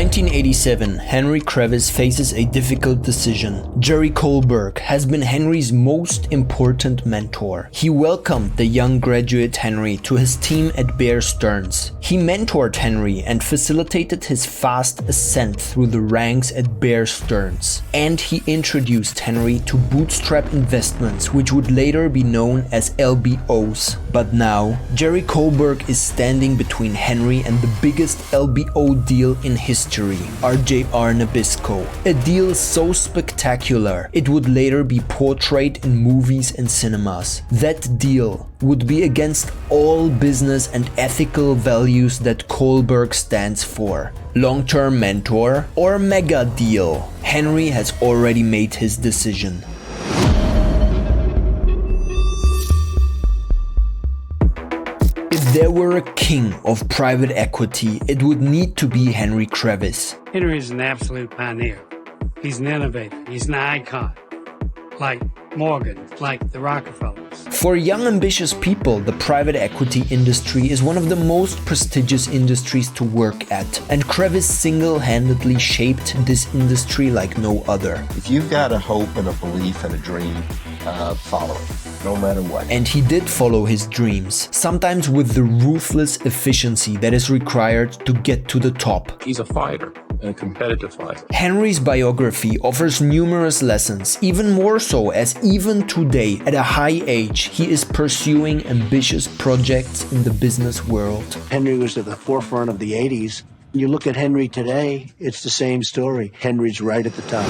1987, Henry Kravis faces a difficult decision. Jerry Kohlberg has been Henry's most important mentor. He welcomed the young graduate Henry to his team at Bear Stearns. He mentored Henry and facilitated his fast ascent through the ranks at Bear Stearns. And he introduced Henry to bootstrap investments, which would later be known as LBOs. But now, Jerry Kohlberg is standing between Henry and the biggest LBO deal in history, RJR Nabisco. A deal so spectacular, it would later be portrayed in movies and cinemas. That deal would be against all business and ethical values that Kohlberg stands for. Long-term mentor or mega deal? Henry has already made his decision. If there were a king of private equity, it would need to be Henry Kravis. Henry is an absolute pioneer. He's an innovator. He's an icon. Like Morgan, like the Rockefellers. For young ambitious people, the private equity industry is one of the most prestigious industries to work at, and Kravis single-handedly shaped this industry like no other. If you've got a hope and a belief and a dream, follow it, no matter what. And he did follow his dreams, sometimes with the ruthless efficiency that is required to get to the top. He's a fighter, and a competitive fighter. Henry's biography offers numerous lessons, even more so as even today, at a high age, he is pursuing ambitious projects in the business world. Henry was at the forefront of the 80s. You look at Henry today, it's the same story. Henry's right at the top.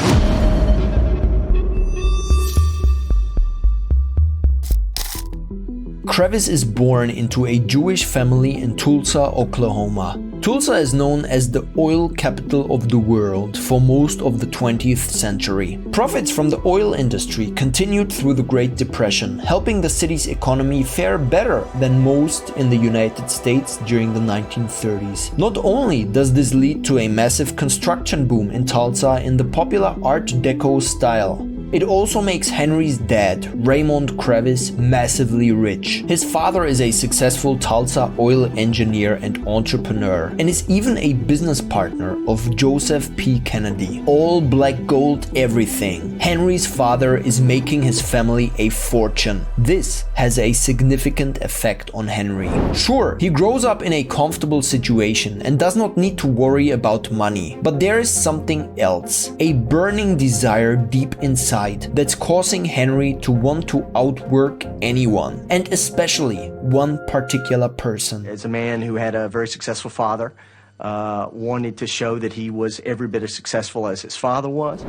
Kravis is born into a Jewish family in Tulsa, Oklahoma. Tulsa is known as the oil capital of the world for most of the 20th century. Profits from the oil industry continued through the Great Depression, helping the city's economy fare better than most in the United States during the 1930s. Not only does this lead to a massive construction boom in Tulsa in the popular Art Deco style, it also makes Henry's dad, Raymond Kravis, massively rich. His father is a successful Tulsa oil engineer and entrepreneur, and is even a business partner of Joseph P. Kennedy. All black gold everything. Henry's father is making his family a fortune. This has a significant effect on Henry. Sure, he grows up in a comfortable situation and does not need to worry about money, but there is something else. A burning desire deep inside that's causing Henry to want to outwork anyone, and especially one particular person. As a man who had a very successful father, wanted to show that he was every bit as successful as his father was.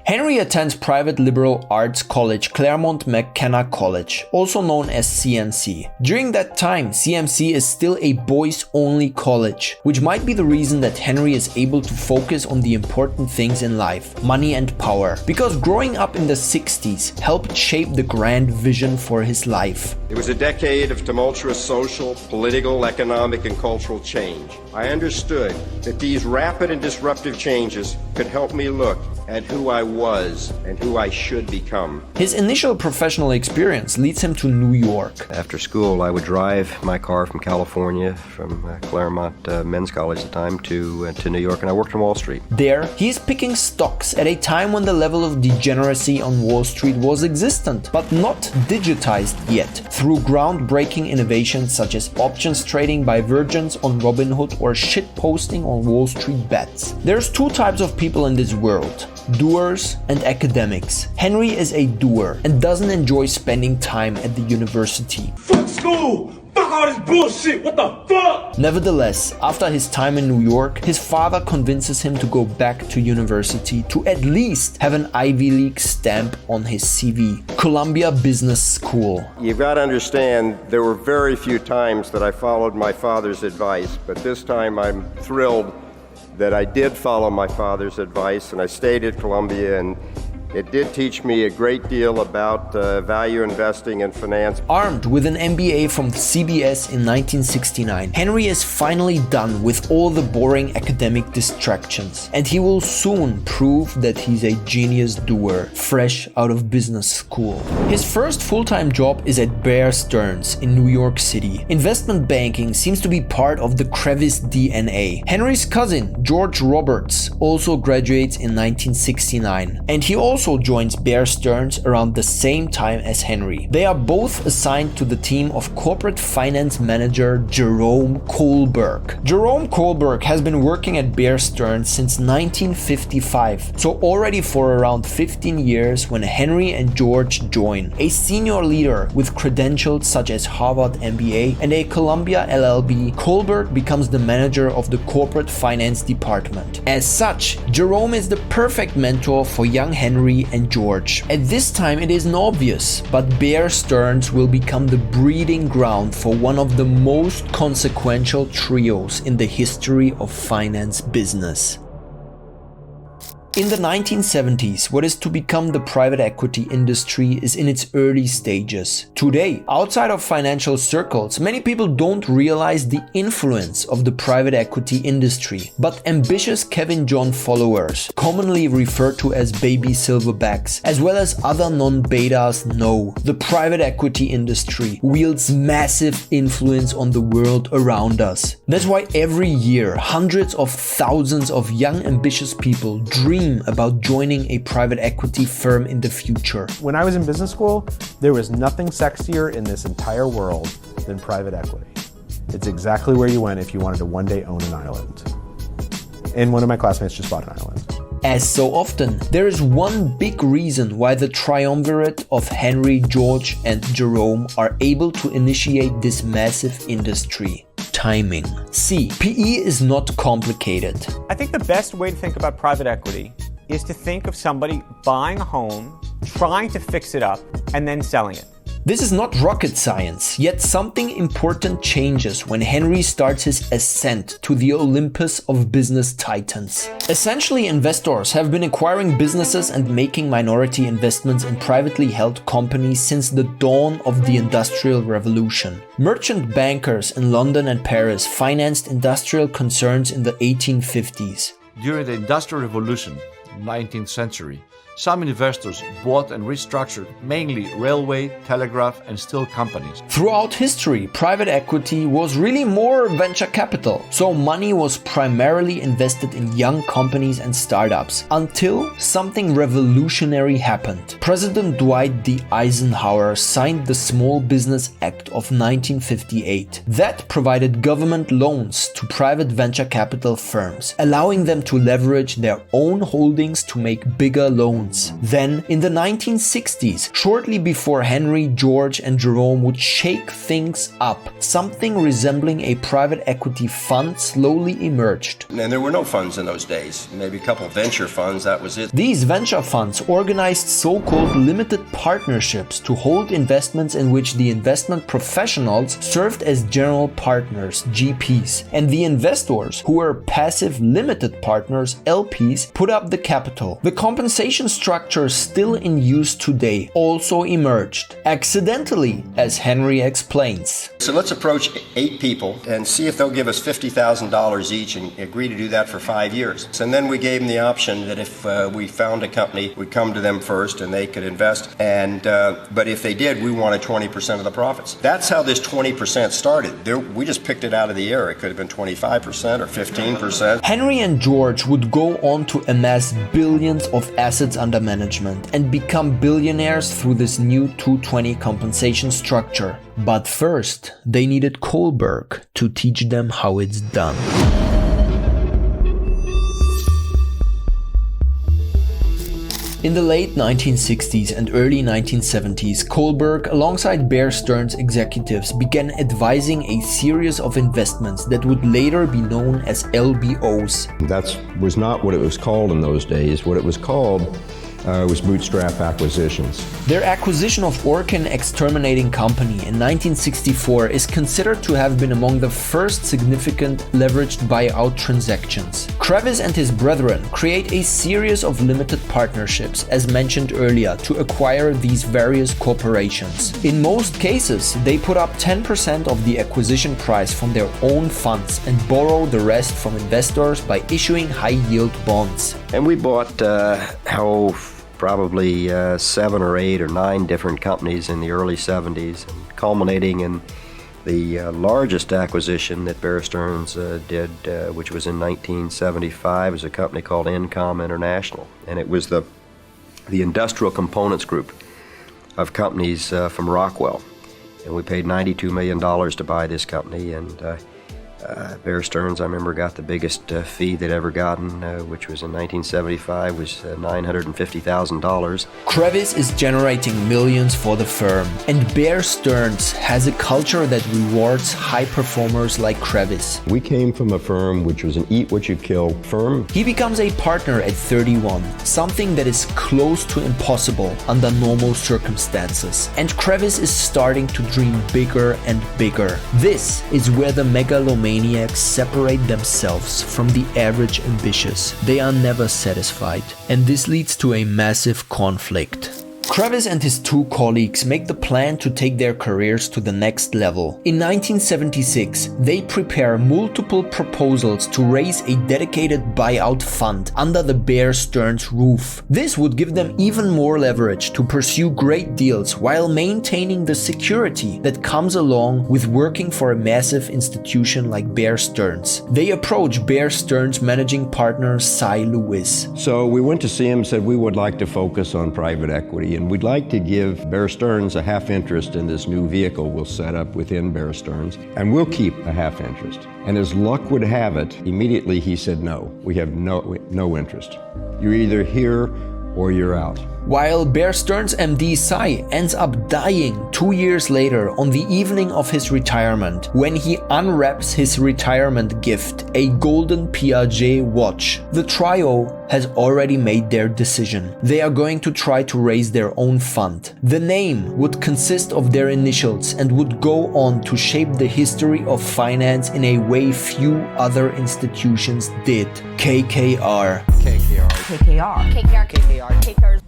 Henry attends private liberal arts college Claremont McKenna College, also known as CMC. During that time, CMC is still a boys-only college, which might be the reason that Henry is able to focus on the important things in life, money and power, because growing up in the 60s helped shape the grand vision for his life. It was a decade of tumultuous social, political, economic, and cultural change. I understood that these rapid and disruptive changes could help me look at who I was and who I should become. His initial professional experience leads him to New York. After school, I would drive my car from California, from Claremont Men's College at the time, to New York, and I worked on Wall Street. There, he is picking stocks at a time when the level of degeneracy on Wall Street was existent, but not digitized yet, through groundbreaking innovations such as options trading by virgins on Robinhood or shitposting on Wall Street bets. There's two types of people in this world: doers and academics. Henry is a doer and doesn't enjoy spending time at the university. Fuck school! Fuck all this bullshit! What the fuck? Nevertheless, after his time in New York, his father convinces him to go back to university to at least have an Ivy League stamp on his CV. Columbia Business School. You've got to understand, there were very few times that I followed my father's advice, but this time I'm thrilled that I did follow my father's advice, and I stayed at Columbia, and It did teach me a great deal about value investing and finance. Armed with an MBA from CBS in 1969, Henry is finally done with all the boring academic distractions, and he will soon prove that he's a genius doer, fresh out of business school. His first full-time job is at Bear Stearns in New York City. Investment banking seems to be part of the Kravis DNA. Henry's cousin, George Roberts, also graduates in 1969, and he also joins Bear Stearns around the same time as Henry. They are both assigned to the team of corporate finance manager Jerome Kohlberg. Jerome Kohlberg has been working at Bear Stearns since 1955, so already for around 15 years when Henry and George join. A senior leader with credentials such as Harvard MBA and a Columbia LLB, Kohlberg becomes the manager of the corporate finance department. As such, Jerome is the perfect mentor for young Henry and George. At this time it isn't obvious, but Bear Stearns will become the breeding ground for one of the most consequential trios in the history of finance business. In the 1970s, what is to become the private equity industry is in its early stages. Today, outside of financial circles, many people don't realize the influence of the private equity industry. But ambitious Kevin John followers, commonly referred to as baby silverbacks, as well as other non-betas know the private equity industry wields massive influence on the world around us. That's why every year, hundreds of thousands of young ambitious people dream about joining a private equity firm in the future. When I was in business school, there was nothing sexier in this entire world than private equity. It's exactly where you went if you wanted to one day own an island. And one of my classmates just bought an island. As so often, there is one big reason why the triumvirate of Henry, George, and Jerome are able to initiate this massive industry. Timing. C. PE is not complicated. I think the best way to think about private equity is to think of somebody buying a home, trying to fix it up, and then selling it. This is not rocket science, yet something important changes when Henry starts his ascent to the Olympus of business titans. Essentially, investors have been acquiring businesses and making minority investments in privately held companies since the dawn of the Industrial Revolution. Merchant bankers in London and Paris financed industrial concerns in the 1850s. During the Industrial Revolution, 19th century, some investors bought and restructured mainly railway, telegraph, and steel companies. Throughout history, private equity was really more venture capital, so money was primarily invested in young companies and startups, until something revolutionary happened. President Dwight D. Eisenhower signed the Small Business Act of 1958. That provided government loans to private venture capital firms, allowing them to leverage their own holdings to make bigger loans. Then, in the 1960s, shortly before Henry, George, and Jerome would shake things up, something resembling a private equity fund slowly emerged. And there were no funds in those days. Maybe a couple venture funds, that was it. These venture funds organized so-called limited partnerships to hold investments in which the investment professionals served as general partners, GPs, and the investors, who were passive limited partners, LPs, put up the capital. The compensation structure still in use today also emerged, accidentally, as Henry explains. So let's approach 8 people and see if they'll give us $50,000 each and agree to do that for 5 years. And then we gave them the option that if we found a company, we'd come to them first and they could invest. And but if they did, we wanted 20% of the profits. That's how this 20% started. We just picked it out of the air. It could have been 25% or 15%. Henry and George would go on to amass billions of assets under management and become billionaires through this new 220 compensation structure. But first, they needed Kohlberg to teach them how it's done. In the late 1960s and early 1970s, Kohlberg, alongside Bear Stearns executives, began advising a series of investments that would later be known as LBOs. That was not what it was called in those days. What it was called It was bootstrap acquisitions. Their acquisition of Orkin Exterminating Company in 1964 is considered to have been among the first significant leveraged buyout transactions. Kravis and his brethren create a series of limited partnerships, as mentioned earlier, to acquire these various corporations. In most cases, they put up 10% of the acquisition price from their own funds and borrow the rest from investors by issuing high-yield bonds. And we bought probably 7 or 8 or 9 different companies in the early 70s, and culminating in the largest acquisition that Bear Stearns did, which was in 1975, was a company called Incom International. And it was the industrial components group of companies from Rockwell. And we paid $92 million to buy this company, and Bear Stearns, I remember, got the biggest fee they'd ever gotten, which was in 1975, was $950,000. Kravis is generating millions for the firm, and Bear Stearns has a culture that rewards high performers like Kravis. We came from a firm which was an eat-what-you-kill firm. He becomes a partner at 31, something that is close to impossible under normal circumstances. And Kravis is starting to dream bigger and bigger. This is where the megalomaniacs separate themselves from the average ambitious. They are never satisfied, and this leads to a massive conflict. Kravis and his 2 colleagues make the plan to take their careers to the next level. In 1976, they prepare multiple proposals to raise a dedicated buyout fund under the Bear Stearns roof. This would give them even more leverage to pursue great deals while maintaining the security that comes along with working for a massive institution like Bear Stearns. They approach Bear Stearns managing partner Cy Lewis. So we went to see him and said we would like to focus on private equity, and we'd like to give Bear Stearns a half interest in this new vehicle we'll set up within Bear Stearns, and we'll keep a half interest. And as luck would have it, immediately he said, no, we have no interest. You're either here or you're out. While Bear Stearns MD Cy ends up dying 2 years later on the evening of his retirement, when he unwraps his retirement gift, a golden Piaget watch, the trio has already made their decision. They are going to try to raise their own fund. The name would consist of their initials and would go on to shape the history of finance in a way few other institutions did. KKR. KKR. KKR. KKR. KKR. KKR.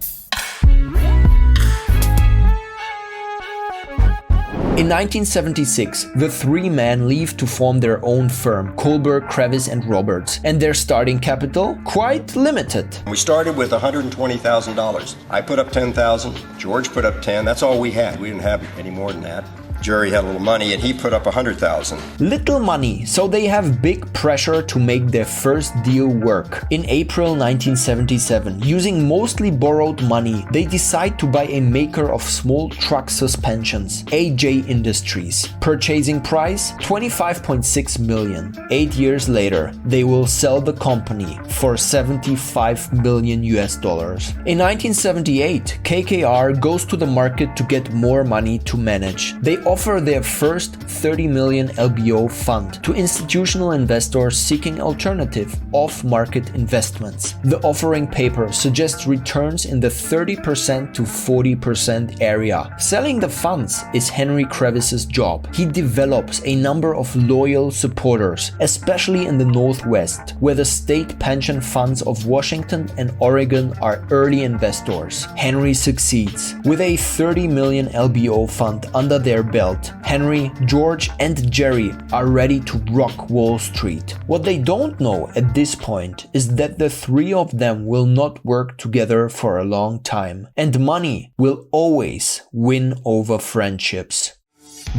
In 1976, the 3 men leave to form their own firm, Kohlberg, Kravis and Roberts, and their starting capital, quite limited. We started with $120,000. I put up $10,000, George put up $10,000, that's all we had. We didn't have any more than that. Jerry had a little money and he put up $100,000. Little money, so they have big pressure to make their first deal work. In April 1977, using mostly borrowed money, they decide to buy a maker of small truck suspensions, AJ Industries. Purchasing price, $25.6 million. 8 years later, they will sell the company for $75 million US. In 1978, KKR goes to the market to get more money to manage. They offer their first $30 million LBO fund to institutional investors seeking alternative off-market investments. The offering paper suggests returns in the 30% to 40% area. Selling the funds is Henry Kravis's job. He develops a number of loyal supporters, especially in the Northwest, where the state pension funds of Washington and Oregon are early investors. Henry succeeds. With a $30 million LBO fund under their belt, Henry, George, and Jerry are ready to rock Wall Street. What they don't know at this point is that the 3 of them will not work together for a long time, and money will always win over friendships.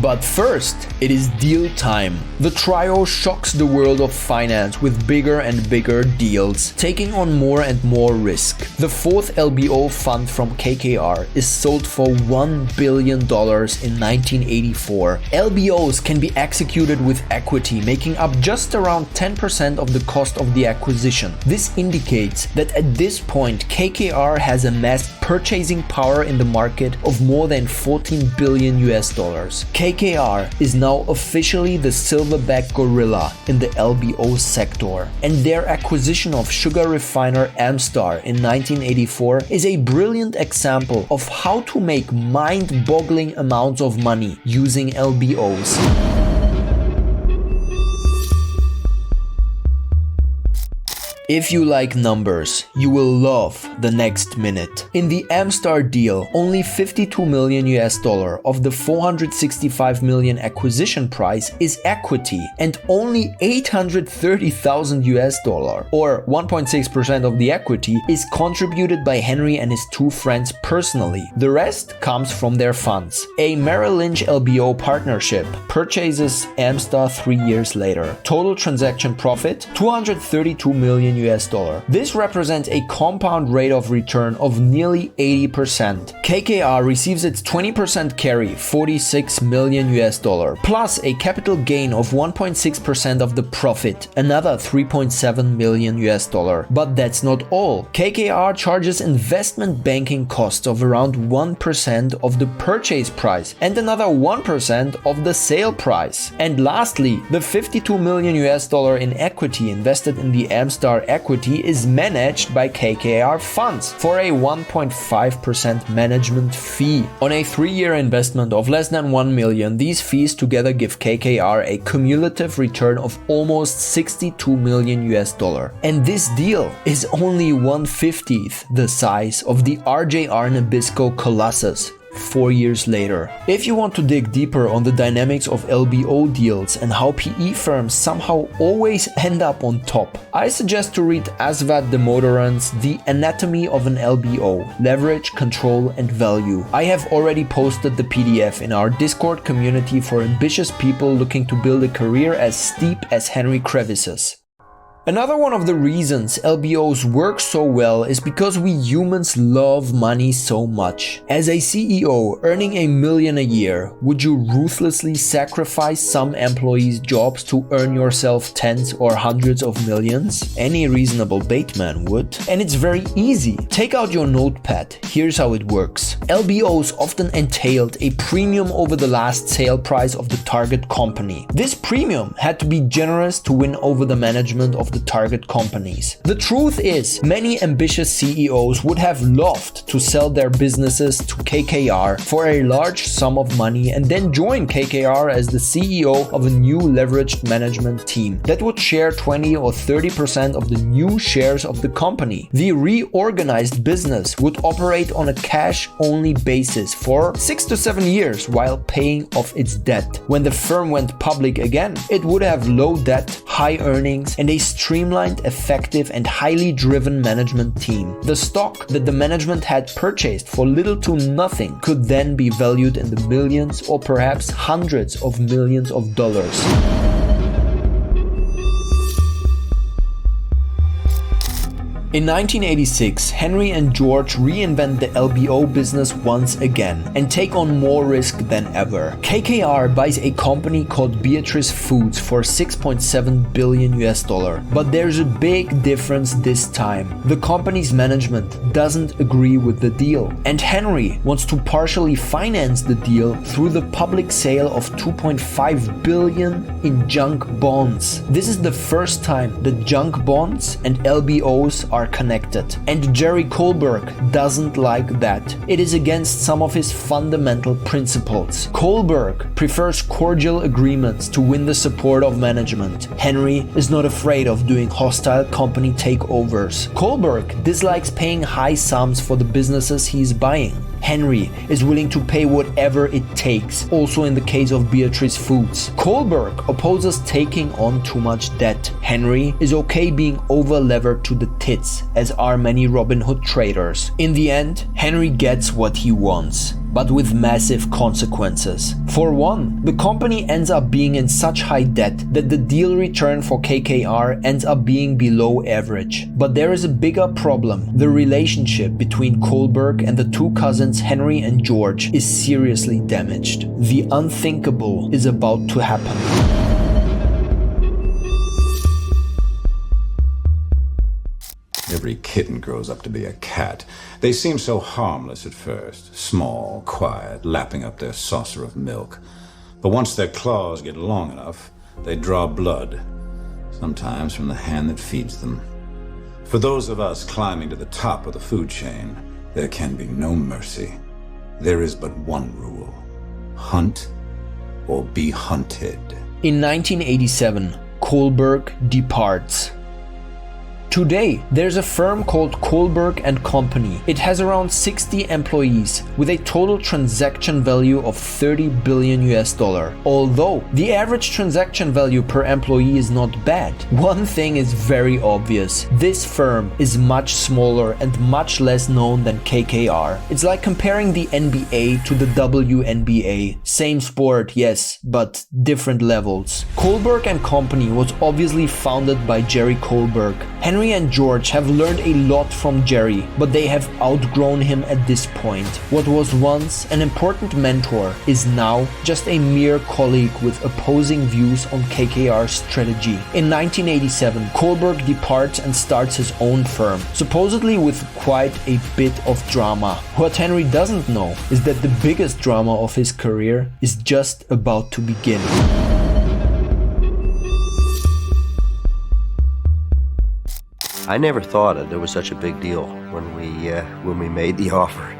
But first, it is deal time. The trio shocks the world of finance with bigger and bigger deals, taking on more and more risk. The 4th LBO fund from KKR is sold for $1 billion in 1984. LBOs can be executed with equity, making up just around 10% of the cost of the acquisition. This indicates that at this point, KKR has amassed purchasing power in the market of more than $14 billion. KKR is now officially the silverback gorilla in the LBO sector, and their acquisition of sugar refiner Amstar in 1984 is a brilliant example of how to make mind-boggling amounts of money using LBOs. If you like numbers, you will love the next minute. In the Amstar deal, only $52 million of the $465 million acquisition price is equity, and only $830,000 or 1.6% of the equity is contributed by Henry and his two friends personally. The rest comes from their funds. A Merrill Lynch LBO partnership purchases Amstar 3 years later. Total transaction profit, $232 million. This represents a compound rate of return of nearly 80%. KKR receives its 20% carry, $46 million, plus a capital gain of 1.6% of the profit, another $3.7 million. But that's not all. KKR charges investment banking costs of around 1% of the purchase price and another 1% of the sale price. And lastly, the $52 million in equity invested in the Amstar equity is managed by KKR funds for a 1.5% management fee. On a 3-year investment of less than $1 million, these fees together give KKR a cumulative return of almost $62 million. And this deal is only 1/50th the size of the RJR Nabisco Colossus 4 years later. If you want to dig deeper on the dynamics of LBO deals and how PE firms somehow always end up on top, I suggest to read Asvat Damodaran's The Anatomy of an LBO, Leverage, Control and Value. I have already posted the PDF in our Discord community for ambitious people looking to build a career as steep as Henry Kravis's. Another one of the reasons LBOs work so well is because we humans love money so much. As a CEO earning $1 million a year, would you ruthlessly sacrifice some employees' jobs to earn yourself tens or hundreds of millions? Any reasonable baitman would. And it's very easy. Take out your notepad. Here's how it works. LBOs often entailed a premium over the last sale price of the target company. This premium had to be generous to win over the management of the target companies. The truth is, many ambitious CEOs would have loved to sell their businesses to KKR for a large sum of money and then join KKR as the CEO of a new leveraged management team that would share 20 or 30% of the new shares of the company. The reorganized business would operate on a cash-only basis for 6 to 7 years while paying off its debt. When the firm went public again, it would have low debt, high earnings, and a streamlined, effective, and highly driven management team. The stock that the management had purchased for little to nothing could then be valued in the millions or perhaps hundreds of millions of dollars. In 1986, Henry and George reinvent the LBO business once again and take on more risk than ever. KKR buys a company called Beatrice Foods for $6.7 billion. But there's a big difference this time. The company's management doesn't agree with the deal, and Henry wants to partially finance the deal through the public sale of $2.5 billion in junk bonds. This is the first time that junk bonds and LBOs are connected, and Jerry Kohlberg doesn't like that. It is against some of his fundamental principles. Kohlberg prefers cordial agreements to win the support of management. Henry is not afraid of doing hostile company takeovers. Kohlberg dislikes paying high sums for the businesses he is buying. Henry is willing to pay whatever it takes, also in the case of Beatrice Foods. Kohlberg opposes taking on too much debt. Henry is okay being over-levered to the tits, as are many Robin Hood traders. In the end, Henry gets what he wants, but with massive consequences. For one, the company ends up being in such high debt that the deal return for KKR ends up being below average. But there is a bigger problem. The relationship between Kohlberg and the two cousins Henry and George is seriously damaged. The unthinkable is about to happen. If every kitten grows up to be a cat. They seem so harmless at first, small, quiet, lapping up their saucer of milk. But once their claws get long enough, they draw blood, sometimes from the hand that feeds them. For those of us climbing to the top of the food chain, there can be no mercy. There is but one rule: hunt or be hunted. In 1987, Kohlberg departs. Today, there's a firm called Kohlberg & Company. It has around 60 employees with a total transaction value of $30 billion US. Although the average transaction value per employee is not bad, one thing is very obvious. This firm is much smaller and much less known than KKR. It's like comparing the NBA to the WNBA. Same sport, yes, but different levels. Kohlberg & Company was obviously founded by Jerry Kohlberg. Henry and George have learned a lot from Jerry, but they have outgrown him at this point. What was once an important mentor is now just a mere colleague with opposing views on KKR's strategy. In 1987, Kohlberg departs and starts his own firm, supposedly with quite a bit of drama. What Henry doesn't know is that the biggest drama of his career is just about to begin. I never thought there was such a big deal when we made the offer.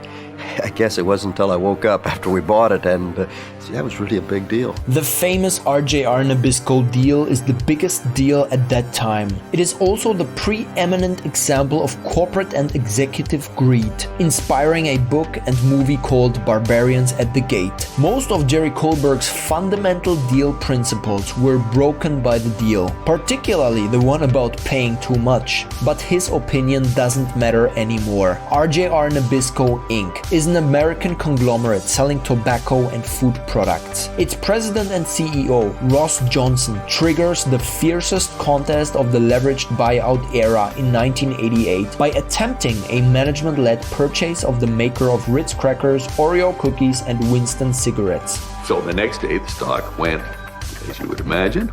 I guess it wasn't until I woke up after we bought it and that was really a big deal. The famous RJR Nabisco deal is the biggest deal at that time. It is also the preeminent example of corporate and executive greed, inspiring a book and movie called Barbarians at the Gate. Most of Jerry Kohlberg's fundamental deal principles were broken by the deal, particularly the one about paying too much. But his opinion doesn't matter anymore. RJR Nabisco Inc. is an American conglomerate selling tobacco and food products. Its president and CEO, Ross Johnson, triggers the fiercest contest of the leveraged buyout era in 1988 by attempting a management-led purchase of the maker of Ritz crackers, Oreo cookies, and Winston cigarettes. So the next day the stock went, as you would imagine,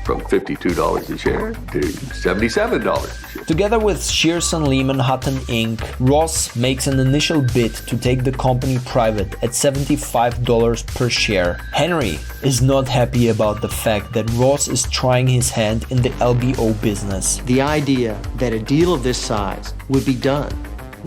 from $52 a share to $77 a share. Together with Shearson Lehman Hutton Inc., Ross makes an initial bid to take the company private at $75 per share. Henry is not happy about the fact that Ross is trying his hand in the LBO business. The idea that a deal of this size would be done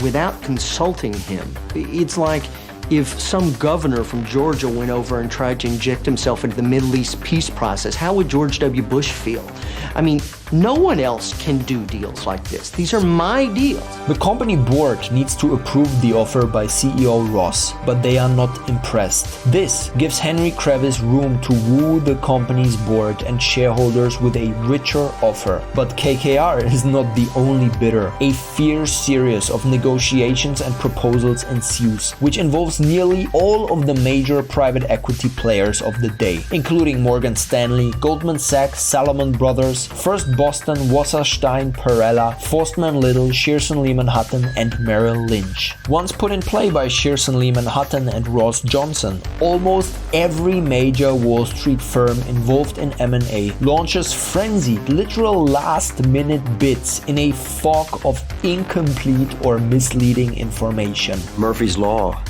without consulting him, it's like if some governor from Georgia went over and tried to inject himself into the Middle East peace process, how would George W. Bush feel? I mean, no one else can do deals like this. These are my deals. The company board needs to approve the offer by CEO Ross, but they are not impressed. This gives Henry Kravis room to woo the company's board and shareholders with a richer offer. But KKR is not the only bidder. A fierce series of negotiations and proposals ensues, which involves nearly all of the major private equity players of the day, including Morgan Stanley, Goldman Sachs, Salomon Brothers, First Boston, Wasserstein Perella, Forstmann Little, Shearson Lehman Hutton, and Merrill Lynch. Once put in play by Shearson Lehman Hutton and Ross Johnson, almost every major Wall Street firm involved in M&A launches frenzied, literal last-minute bids in a fog of incomplete or misleading information. Murphy's Law.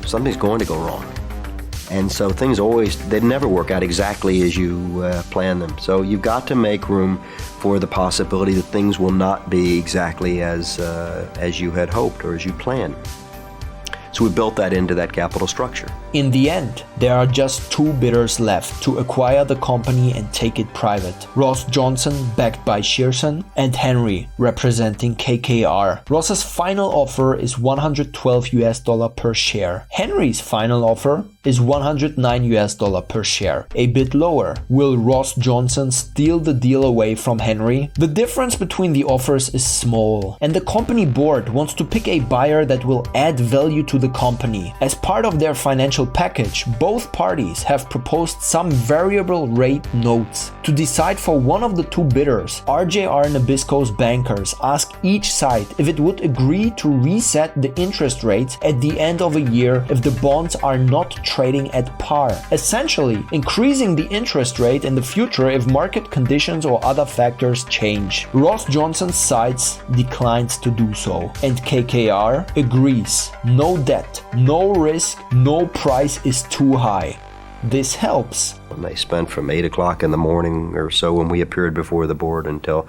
Something's going to go wrong. And so things they never work out exactly as you plan them. So you've got to make room for the possibility that things will not be exactly as you had hoped or as you planned. So we built that into that capital structure. In the end, there are just two bidders left to acquire the company and take it private. Ross Johnson, backed by Shearson, and Henry, representing KKR. Ross's final offer is $112 per share. Henry's final offer is $109 per share, a bit lower. Will Ross Johnson steal the deal away from Henry? The difference between the offers is small, and the company board wants to pick a buyer that will add value to the company. As part of their financial financial package, both parties have proposed some variable rate notes. To decide for one of the two bidders, RJR Nabisco's bankers ask each side if it would agree to reset the interest rates at the end of a year if the bonds are not trading at par, essentially increasing the interest rate in the future if market conditions or other factors change. Ross Johnson's sides declines to do so, and KKR agrees. No debt, no risk, no price is too high. This helps. They spent from 8 o'clock in the morning or so when we appeared before the board until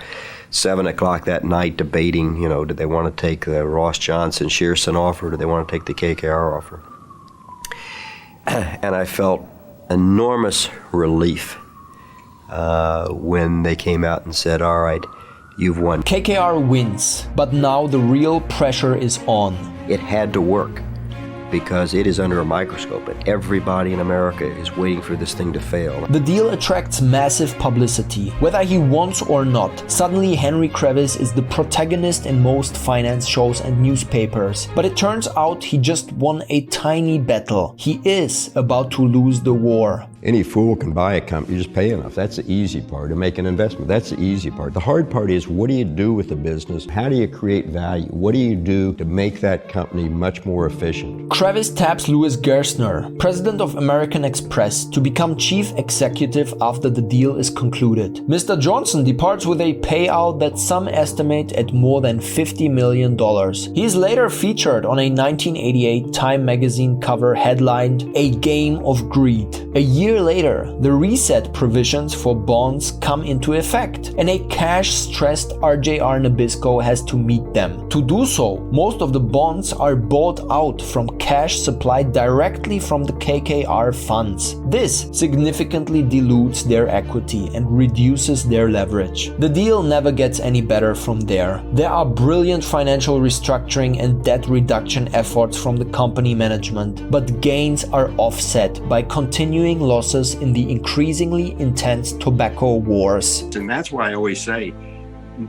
7 o'clock that night debating, did they want to take the Ross Johnson Shearson offer, or did they want to take the KKR offer? And I felt enormous relief when they came out and said, all right, you've won. KKR wins, but now the real pressure is on. It had to work because it is under a microscope and everybody in America is waiting for this thing to fail. The deal attracts massive publicity. Whether he wants or not, suddenly Henry Kravis is the protagonist in most finance shows and newspapers. But it turns out he just won a tiny battle. He is about to lose the war. Any fool can buy a company, you just pay enough. That's the easy part, to make an investment. That's the easy part. The hard part is, what do you do with the business? How do you create value? What do you do to make that company much more efficient? Kravis taps Louis Gerstner, president of American Express, to become chief executive after the deal is concluded. Mr. Johnson departs with a payout that some estimate at more than $50 million. He is later featured on a 1988 Time magazine cover headlined, "A Game of Greed." A year later, the reset provisions for bonds come into effect, and a cash-stressed RJR Nabisco has to meet them. To do so, most of the bonds are bought out from cash supplied directly from the KKR funds. This significantly dilutes their equity and reduces their leverage. The deal never gets any better from there. There are brilliant financial restructuring and debt reduction efforts from the company management, but gains are offset by continuing losses in the increasingly intense tobacco wars. And that's why I always say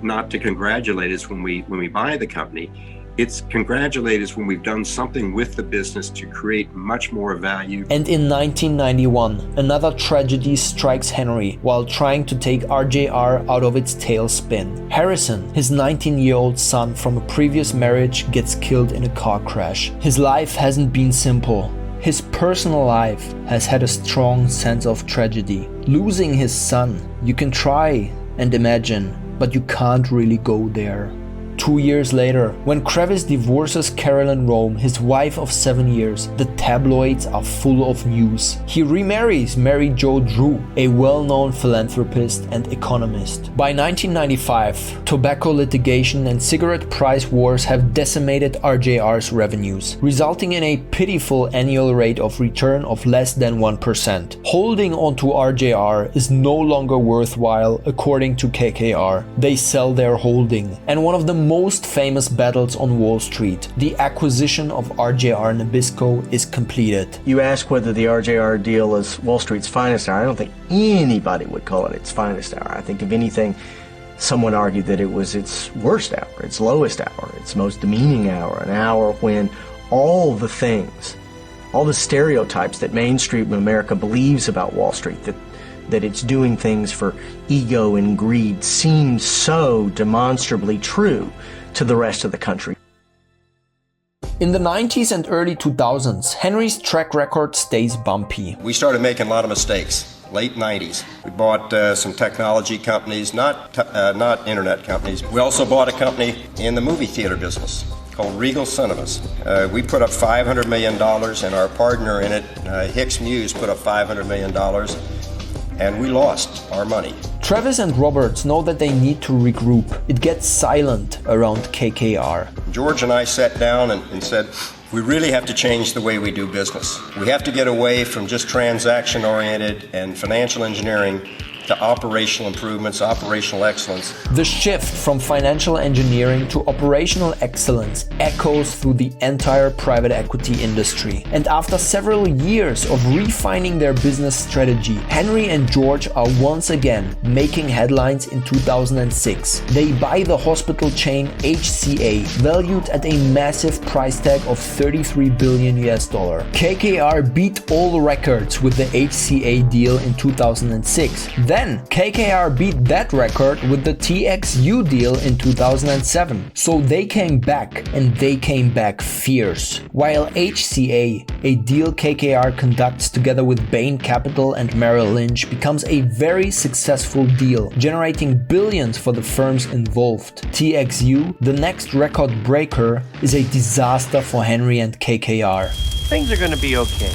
not to congratulate us when we buy the company. It's congratulate us when we've done something with the business to create much more value. And in 1991, another tragedy strikes Henry while trying to take RJR out of its tailspin. Harrison, his 19-year-old son from a previous marriage, gets killed in a car crash. His life hasn't been simple. His personal life has had a strong sense of tragedy. Losing his son, you can try and imagine, but you can't really go there. 2 years later, when Kravis divorces Carolyn Rome, his wife of 7 years, the tabloids are full of news. He remarries Mary Jo Drew, a well-known philanthropist and economist. By 1995, tobacco litigation and cigarette price wars have decimated RJR's revenues, resulting in a pitiful annual rate of return of less than 1%. Holding onto RJR is no longer worthwhile, according to KKR. They sell their holding, and one of the most famous battles on Wall Street, the acquisition of RJR Nabisco, is completed. You ask whether the RJR deal is Wall Street's finest hour. I don't think anybody would call it its finest hour. I think, if anything, someone argued that it was its worst hour, its lowest hour, its most demeaning hour, an hour when all the things, all the stereotypes that mainstream America believes about Wall Street, that it's doing things for ego and greed, seems so demonstrably true to the rest of the country. In the 90s and early 2000s, Henry's track record stays bumpy. We started making a lot of mistakes. Late 90s. We bought some technology companies, not internet companies. We also bought a company in the movie theater business called Regal Cinemas. We put up $500 million, and our partner in it, Hicks Muse, put up $500 million. And we lost our money. Travis and Roberts know that they need to regroup. It gets silent around KKR. George and I sat down and said, we really have to change the way we do business. We have to get away from just transaction-oriented and financial engineering to operational improvements, operational excellence. The shift from financial engineering to operational excellence echoes through the entire private equity industry. And after several years of refining their business strategy, Henry and George are once again making headlines in 2006. They buy the hospital chain HCA, valued at a massive price tag of $33 billion. KKR beat all records with the HCA deal in 2006. Then KKR beat that record with the TXU deal in 2007. So they came back, and they came back fierce. While HCA, a deal KKR conducts together with Bain Capital and Merrill Lynch, becomes a very successful deal, generating billions for the firms involved. TXU, the next record breaker, is a disaster for Henry and KKR. Things are going to be okay.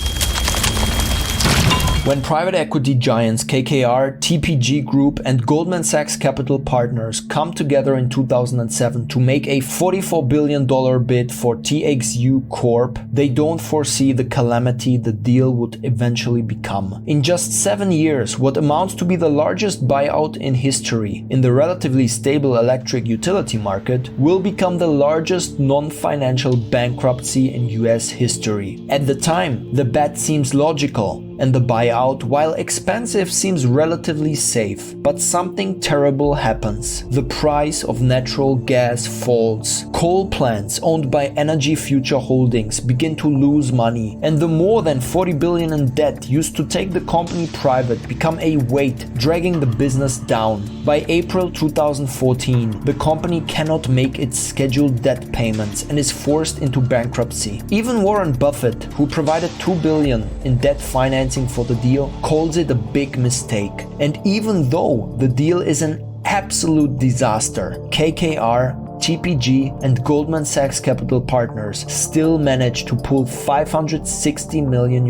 When private equity giants KKR, TPG Group, and Goldman Sachs Capital Partners come together in 2007 to make a $44 billion bid for TXU Corp, they don't foresee the calamity the deal would eventually become. In just 7 years, what amounts to be the largest buyout in history in the relatively stable electric utility market will become the largest non-financial bankruptcy in US history. At the time, the bet seems logical, and the buyout, while expensive, seems relatively safe. But something terrible happens. The price of natural gas falls. Coal plants owned by Energy Future Holdings begin to lose money, and the more than $40 billion in debt used to take the company private become a weight, dragging the business down. By April 2014, the company cannot make its scheduled debt payments and is forced into bankruptcy. Even Warren Buffett, who provided $2 billion in debt financing for the deal, calls it a big mistake. And even though the deal is an absolute disaster, KKR, TPG, and Goldman Sachs Capital Partners still managed to pull $560 million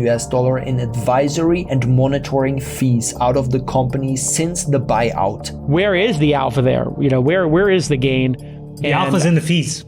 in advisory and monitoring fees out of the company since the buyout. Where is the alpha there? Where is the gain? The alpha's in the fees.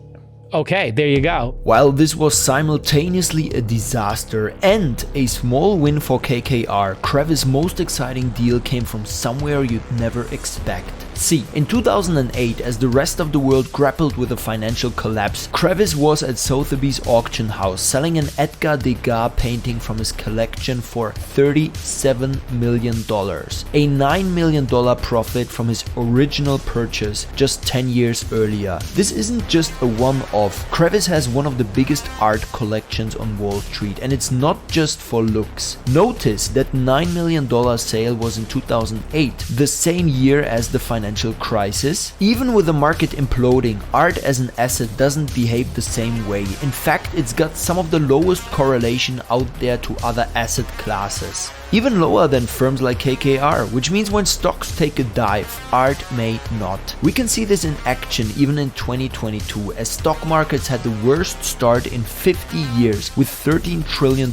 Okay, there you go. While this was simultaneously a disaster and a small win for KKR, Kravis' most exciting deal came from somewhere you'd never expect. See, in 2008, as the rest of the world grappled with a financial collapse, Kravis was at Sotheby's auction house selling an Edgar Degas painting from his collection for $37 million, a $9 million profit from his original purchase just 10 years earlier. This isn't just a one-off. Kravis has one of the biggest art collections on Wall Street, and it's not just for looks. Notice that $9 million sale was in 2008, the same year as the financial crisis. Even with the market imploding, art as an asset doesn't behave the same way. In fact, it's got some of the lowest correlation out there to other asset classes. Even lower than firms like KKR, which means when stocks take a dive, art may not. We can see this in action even in 2022, as stock markets had the worst start in 50 years, with $13 trillion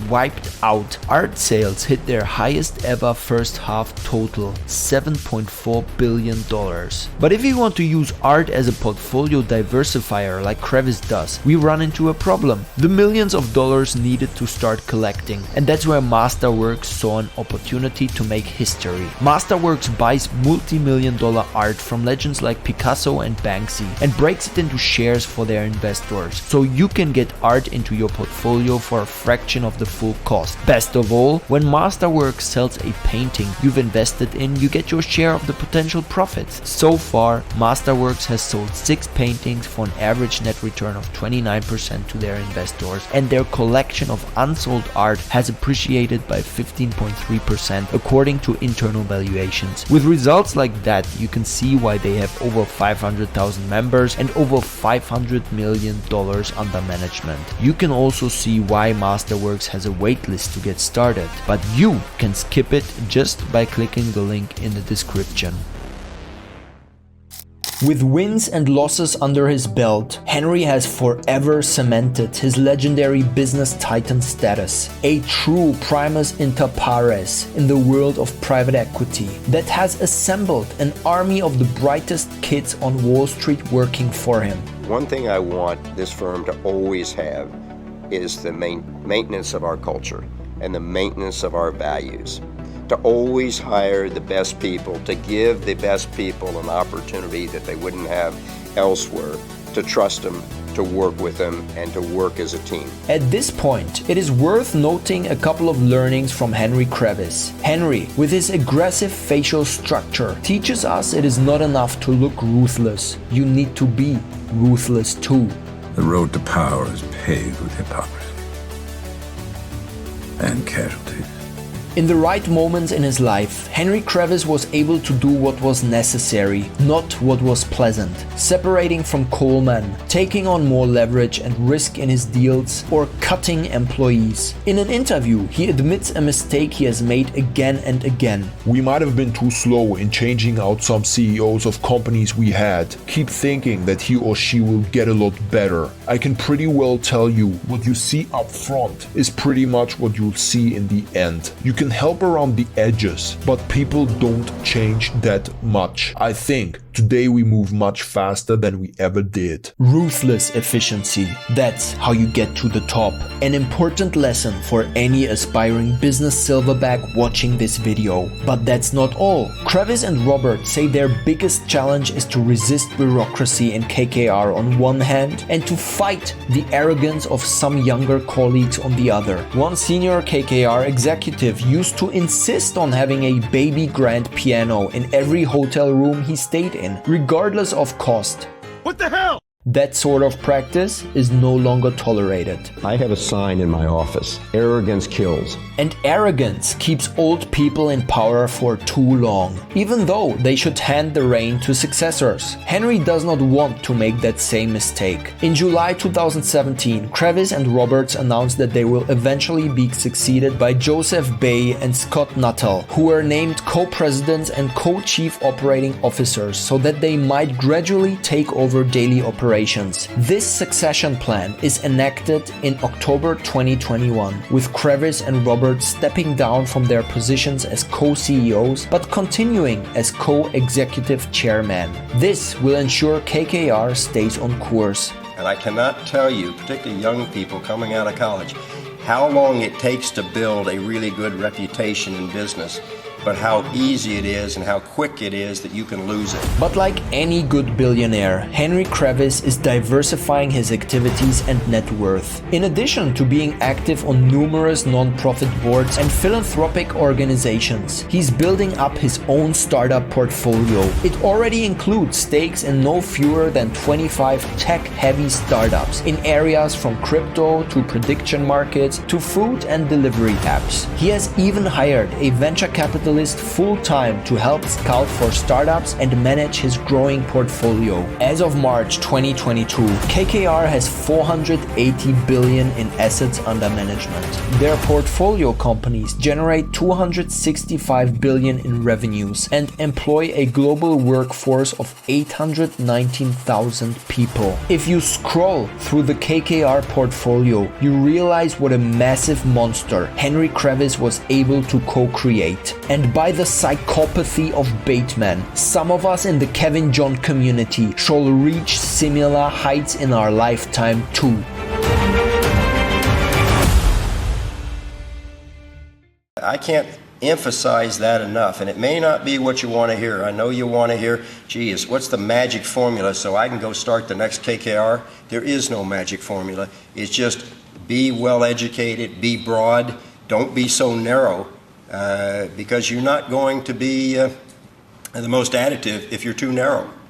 wiped out. Art sales hit their highest ever first half total, $7.4 billion. But if you want to use art as a portfolio diversifier like Kravis does, we run into a problem. The millions of dollars needed to start collecting, and that's where Masterworks saw an opportunity to make history. Masterworks buys multi-million-dollar art from legends like Picasso and Banksy and breaks it into shares for their investors, so you can get art into your portfolio for a fraction of the full cost. Best of all, when Masterworks sells a painting you've invested in, you get your share of the potential profits. So far, Masterworks has sold 6 paintings for an average net return of 29% to their investors, and their collection of unsold art has appreciated by 15.3% according to internal valuations. With results like that, you can see why they have over 500,000 members and over $500 million under management. You can also see why Masterworks has a waitlist to get started, but you can skip it just by clicking the link in the description. With wins and losses under his belt, Henry has forever cemented his legendary business titan status, a true primus inter pares in the world of private equity that has assembled an army of the brightest kids on Wall Street working for him. One thing I want this firm to always have is the maintenance of our culture and the maintenance of our values. to always hire the best people, to give the best people an opportunity that they wouldn't have elsewhere, to trust them, to work with them, and to work as a team. At this point, it is worth noting a couple of learnings from Henry Kravis. Henry, with his aggressive facial structure, teaches us it is not enough to look ruthless. You need to be ruthless too. The road to power is paved with hypocrisy and casualties. In the right moments in his life, Henry Kravis was able to do what was necessary, not what was pleasant. Separating from Coleman, taking on more leverage and risk in his deals, or cutting employees. In an interview, he admits a mistake he has made again and again. We might have been too slow in changing out some CEOs of companies we had. Keep thinking that he or she will get a lot better. I can pretty well tell you what you see up front is pretty much what you'll see in the end. You can help around the edges, but people don't change that much. I think today we move much faster than we ever did. Ruthless efficiency. That's how you get to the top. An important lesson for any aspiring business silverback watching this video. But that's not all. Kravis and Robert say their biggest challenge is to resist bureaucracy in KKR on one hand and to fight the arrogance of some younger colleagues on the other. One senior KKR executive used to insist on having a baby grand piano in every hotel room he stayed in, regardless of cost. What the hell? That sort of practice is no longer tolerated. I have a sign in my office, arrogance kills. And arrogance keeps old people in power for too long, even though they should hand the reign to successors. Henry does not want to make that same mistake. In July 2017, Kravis and Roberts announced that they will eventually be succeeded by Joseph Bay and Scott Nuttall, who were named co-presidents and co-chief operating officers so that they might gradually take over daily operations. This succession plan is enacted in October 2021, with Kravis and Roberts stepping down from their positions as co-CEOs but continuing as co-executive chairman. This will ensure KKR stays on course. And I cannot tell you, particularly young people coming out of college, how long it takes to build a really good reputation in business, but how easy it is and how quick it is that you can lose it. But like any good billionaire, Henry Kravis is diversifying his activities and net worth. In addition to being active on numerous non-profit boards and philanthropic organizations, he's building up his own startup portfolio. It already includes stakes in no fewer than 25 tech-heavy startups in areas from crypto to prediction markets to food and delivery apps. He has even hired a venture capitalist full-time to help scout for startups and manage his growing portfolio. As of March 2022, KKR has $480 billion in assets under management. Their portfolio companies generate $265 billion in revenues and employ a global workforce of 819,000 people. If you scroll through the KKR portfolio, you realize what a massive monster Henry Kravis was able to co-create. And by the psychopathy of Bateman, some of us in the Kevin John community shall reach similar heights in our lifetime too. I can't emphasize that enough, and it may not be what you want to hear. I know you want to hear, geez, what's the magic formula so I can go start the next KKR? There is no magic formula. It's just be well educated, be broad, don't be so narrow. Because you're not going to be the most additive if you're too narrow.